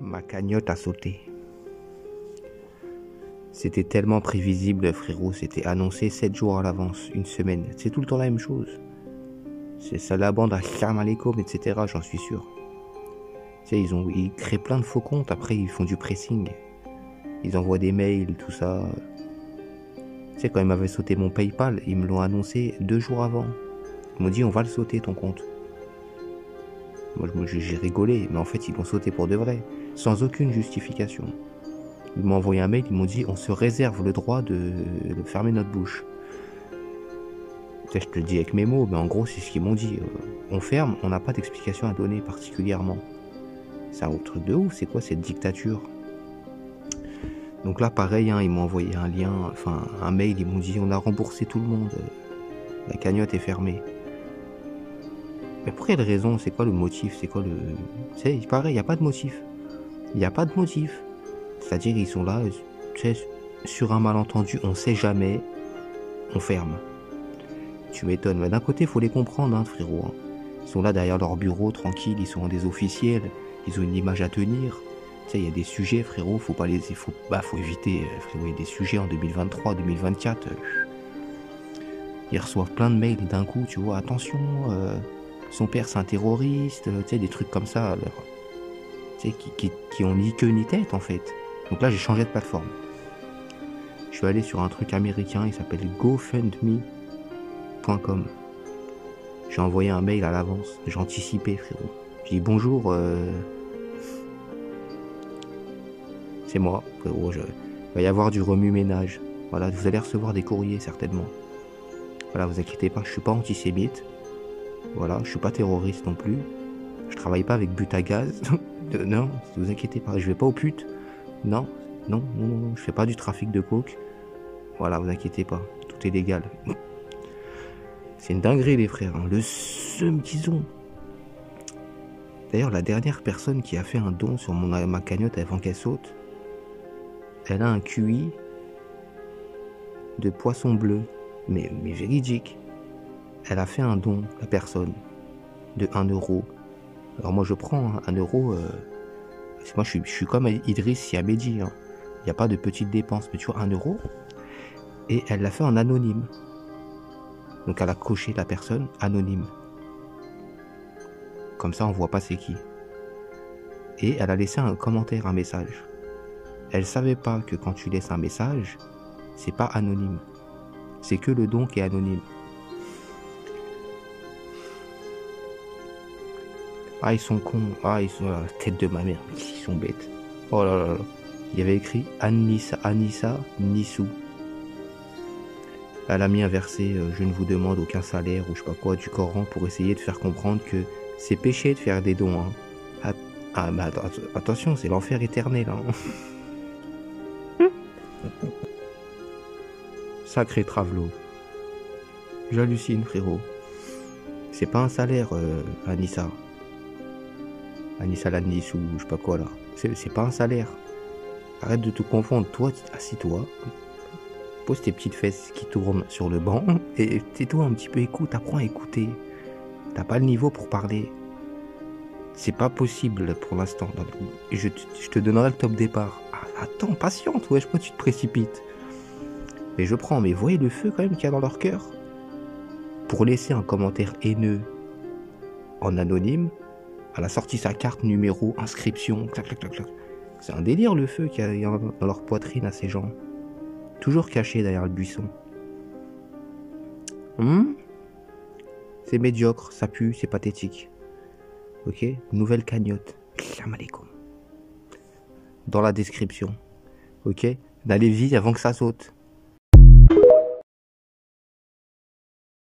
Ma cagnotte a sauté. C'était tellement prévisible, frérot. C'était annoncé 7 jours à l'avance, une semaine. C'est tout le temps la même chose. C'est ça la bande à Salam alaikum, etc. J'en suis sûr. Tu sais, ils créent plein de faux comptes. Après, ils font du pressing. Ils envoient des mails, tout ça. Tu sais, quand ils m'avaient sauté mon PayPal, ils me l'ont annoncé 2 jours avant. Ils m'ont dit, on va le sauter, ton compte. Moi, j'ai rigolé, mais en fait, ils l'ont sauté pour de vrai, sans aucune justification. Ils m'ont envoyé un mail, ils m'ont dit, on se réserve le droit de fermer notre bouche. Tu sais, je te le dis avec mes mots, mais en gros, c'est ce qu'ils m'ont dit. On ferme, on n'a pas d'explication à donner particulièrement. C'est un autre truc de ouf, c'est quoi cette dictature? Donc là, pareil, hein, ils m'ont envoyé un lien, enfin un mail, ils m'ont dit, on a remboursé tout le monde, la cagnotte est fermée. Mais pour quelle raison? C'est quoi le motif? C'est quoi le... C'est pareil, il n'y a pas de motif. Il n'y a pas de motif. C'est-à-dire, ils sont là, tu sais, sur un malentendu, on sait jamais, on ferme. Tu m'étonnes. Mais d'un côté, il faut les comprendre, hein, frérot. Hein. Ils sont là derrière leur bureau, tranquilles, ils sont des officiels, ils ont une image à tenir. Tu sais, il y a des sujets, frérot, faut éviter, frérot, il y a des sujets en 2023, 2024. Ils reçoivent plein de mails d'un coup, tu vois, attention... son père c'est un terroriste, tu sais, des trucs comme ça, tu sais, qui ont ni queue ni tête en fait. Donc là j'ai changé de plateforme. Je suis allé sur un truc américain, il s'appelle gofundme.com. J'ai envoyé un mail à l'avance, j'ai anticipé, frérot. J'ai dit bonjour, c'est moi, frérot, il va y avoir du remue-ménage. Voilà, vous allez recevoir des courriers certainement. Voilà, vous inquiétez pas, je suis pas antisémite. Voilà, je suis pas terroriste non plus. Je travaille pas avec but à gaz. Non, ne vous inquiétez pas, je vais pas aux putes. Non, je fais pas du trafic de coke. Voilà, vous inquiétez pas, tout est légal. C'est une dinguerie les frères, hein. Le seum qu'ils ont. D'ailleurs, la dernière personne qui a fait un don sur ma cagnotte avant qu'elle saute, elle a un QI de poisson bleu, mais véridique. Elle a fait un don, la personne, de 1 euro. Alors moi je prends hein, 1 euro, moi je suis comme Idriss Siabedi, hein. Il n'y a pas de petites dépenses, mais tu vois 1 euro. Et elle l'a fait en anonyme. Donc elle a coché la personne anonyme. Comme ça on voit pas c'est qui. Et elle a laissé un commentaire, un message. Elle savait pas que quand tu laisses un message, c'est pas anonyme. C'est que le don qui est anonyme. Ah, ils sont cons. Ah, ils sont la tête de ma mère. Ils sont bêtes. Oh là là là. Il y avait écrit Anissa Nissou. Elle a mis un verset je ne vous demande aucun salaire ou je sais pas quoi du Coran pour essayer de faire comprendre que c'est péché de faire des dons. Hein. Mais attention, c'est l'enfer éternel. Hein. Sacré travelot. J'hallucine, frérot. C'est pas un salaire, Anissa. Anissa Lanis ou je sais pas quoi là. C'est pas un salaire. Arrête de te confondre. Toi, assis-toi. Pose tes petites fesses qui tournent sur le banc. Et tais-toi un petit peu, écoute, apprends à écouter. T'as pas le niveau pour parler. C'est pas possible pour l'instant. Je te donnerai le top départ. Ah, attends, patiente, wesh, pourquoi tu te précipites? Mais je prends, mais voyez le feu quand même qu'il y a dans leur cœur. Pour laisser un commentaire haineux en anonyme. Elle a sorti sa carte, numéro, inscription, clac, clac, clac, clac. C'est un délire le feu qu'il y a dans leur poitrine à ces gens. Toujours cachés derrière le buisson. C'est médiocre, ça pue, c'est pathétique. Ok? Nouvelle cagnotte. Salam alaikum. Dans la description. Ok? N'allez vite avant que ça saute.